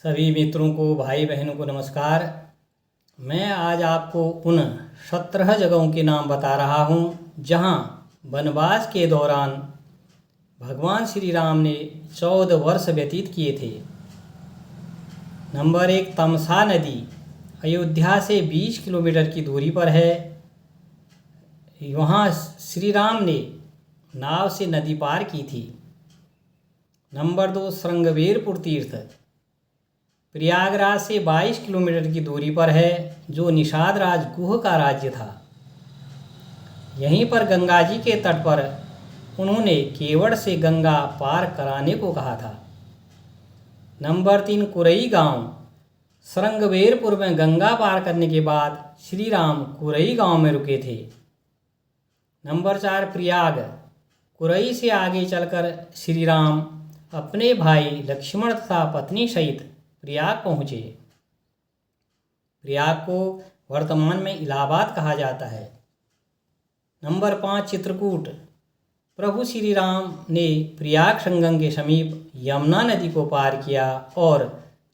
सभी मित्रों को, भाई बहनों को नमस्कार। मैं आज आपको उन 17 जगहों के नाम बता रहा हूँ जहाँ वनवास के दौरान भगवान श्री राम ने 14 वर्ष व्यतीत किए थे। नंबर 1, तमसा नदी अयोध्या से 20 किलोमीटर की दूरी पर है। वहाँ श्री राम ने नाव से नदी पार की थी। नंबर 2, श्रृंगवेरपुर तीर्थ प्रयागराज से 22 किलोमीटर की दूरी पर है, जो निषाद राज गुह का राज्य था। यहीं पर गंगा जी के तट पर उन्होंने केवड़ से गंगा पार कराने को कहा था। नंबर 3, कुरई गांव श्रृंगवेरपुर में गंगा पार करने के बाद श्री राम कुरई गांव में रुके थे। नंबर 4, प्रयाग कुरई से आगे चलकर श्री राम अपने भाई लक्ष्मण तथा पत्नी सहित प्रयाग पहुँचे। प्रयाग को वर्तमान में इलाहाबाद कहा जाता है। नंबर 5, चित्रकूट प्रभु श्री राम ने प्रयाग संगम के समीप यमुना नदी को पार किया और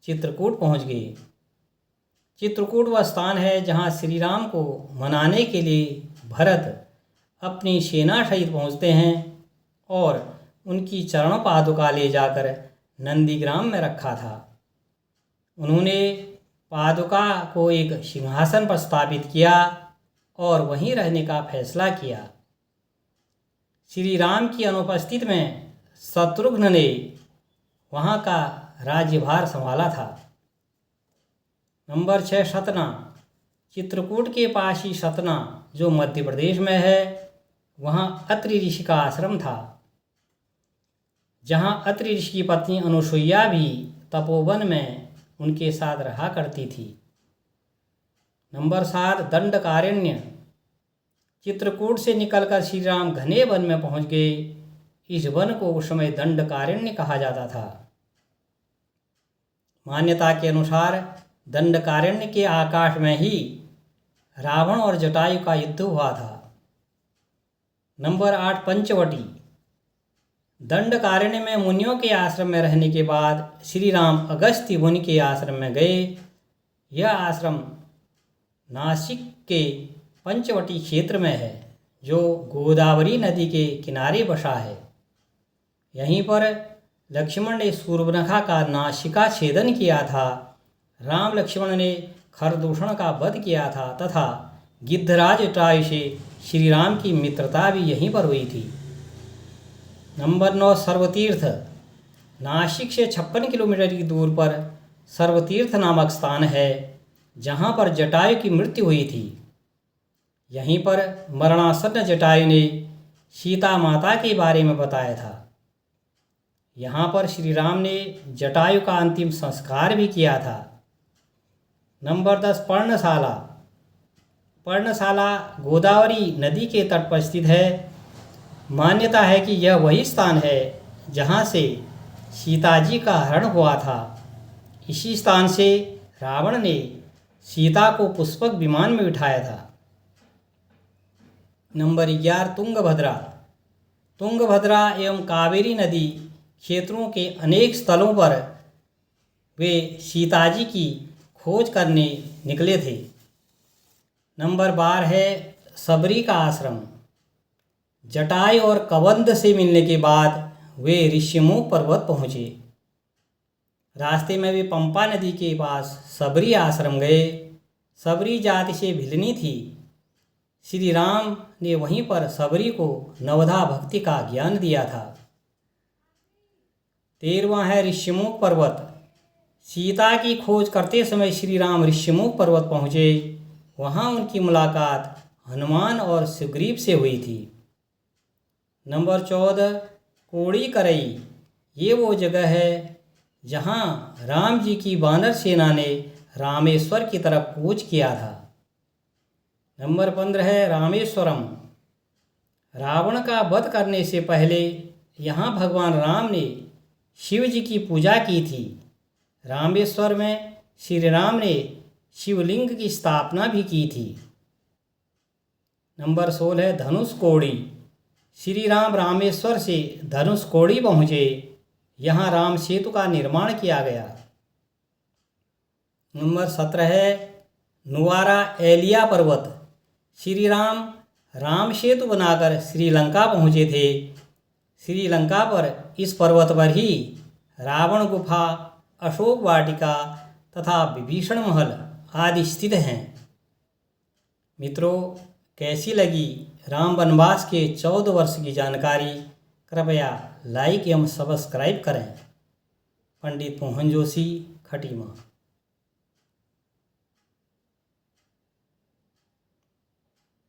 चित्रकूट पहुँच गए। चित्रकूट वह स्थान है जहाँ श्री राम को मनाने के लिए भरत अपनी सेना सहित पहुँचते हैं और उनकी चरण पादुका ले जाकर नंदीग्राम में रखा था। उन्होंने पादुका को एक सिंहासन पर स्थापित किया और वहीं रहने का फैसला किया। श्री राम की अनुपस्थिति में शत्रुघ्न ने वहाँ का राज्यभार संभाला था। नंबर 6, सतना चित्रकूट के पास ही सतना, जो मध्य प्रदेश में है, वहाँ अत्रि ऋषि का आश्रम था, जहाँ अत्रि ऋषि की पत्नी अनुसुईया भी तपोवन में उनके साथ रहा करती थी। नंबर 7, दंडकारण्य चित्रकूट से निकलकर श्री राम घने वन में पहुंच गए। इस वन को उस समय दंडकारण्य कहा जाता था। मान्यता के अनुसार दंडकारण्य के आकाश में ही रावण और जटायु का युद्ध हुआ था। नंबर 8, पंचवटी दंडकारण्य में मुनियों के आश्रम में रहने के बाद श्री राम अगस्त्य मुनि के आश्रम में गए। यह आश्रम नासिक के पंचवटी क्षेत्र में है, जो गोदावरी नदी के किनारे बसा है। यहीं पर लक्ष्मण ने सूर्पनखा का नासिका छेदन किया था। राम लक्ष्मण ने खरदूषण का वध किया था तथा गिद्धराज जटायु से श्री राम की मित्रता भी यहीं पर हुई थी। नंबर 9, सर्वतीर्थ नासिक से 56 किलोमीटर की दूर पर सर्वतीर्थ नामक स्थान है, जहाँ पर जटायु की मृत्यु हुई थी। यहीं पर मरणासन्न जटायु ने सीता माता के बारे में बताया था। यहाँ पर श्री राम ने जटायु का अंतिम संस्कार भी किया था। नंबर 10, पर्णशाला पर्णशाला गोदावरी नदी के तट पर स्थित है। मान्यता है कि यह वही स्थान है जहाँ से सीता जी का हरण हुआ था। इसी स्थान से रावण ने सीता को पुष्पक विमान में बिठाया था। नंबर 11, तुंगभद्रा एवं कावेरी नदी क्षेत्रों के अनेक स्थलों पर वे सीता जी की खोज करने निकले थे। नंबर 12 है सबरी का आश्रम। जटायु और कबंध से मिलने के बाद वे ऋष्यमुख पर्वत पहुँचे। रास्ते में वे पंपा नदी के पास सबरी आश्रम गए। सबरी जाति से भिलनी थी। श्री राम ने वहीं पर सबरी को नवधा भक्ति का ज्ञान दिया था। 13वां है ऋष्यमुख पर्वत। सीता की खोज करते समय श्री राम ऋष्यमुख पर्वत पहुँचे। वहाँ उनकी मुलाकात हनुमान और सुग्रीव से हुई थी। नंबर 14, कोड़ी करई ये वो जगह है जहाँ राम जी की वानर सेना ने रामेश्वर की तरफ कूच किया था। नंबर 15 है रामेश्वरम। रावण का वध करने से पहले यहाँ भगवान राम ने शिव जी की पूजा की थी। रामेश्वर में श्री राम ने शिवलिंग की स्थापना भी की थी। नंबर 16, धनुषकोडी श्री राम रामेश्वर से धनुषकोडी पहुँचे। यहाँ राम सेतु का निर्माण किया गया। नंबर 17 है नुआरा एलिया पर्वत। श्री राम राम सेतु बनाकर श्रीलंका पहुँचे थे। श्रीलंका पर इस पर्वत पर ही रावण गुफा, अशोक वाटिका तथा विभीषण महल आदि स्थित हैं। मित्रों, कैसी लगी राम वनवास के 14 वर्ष की जानकारी? कृपया लाइक एवं सब्सक्राइब करें। पंडित मोहन जोशी, खटीमा।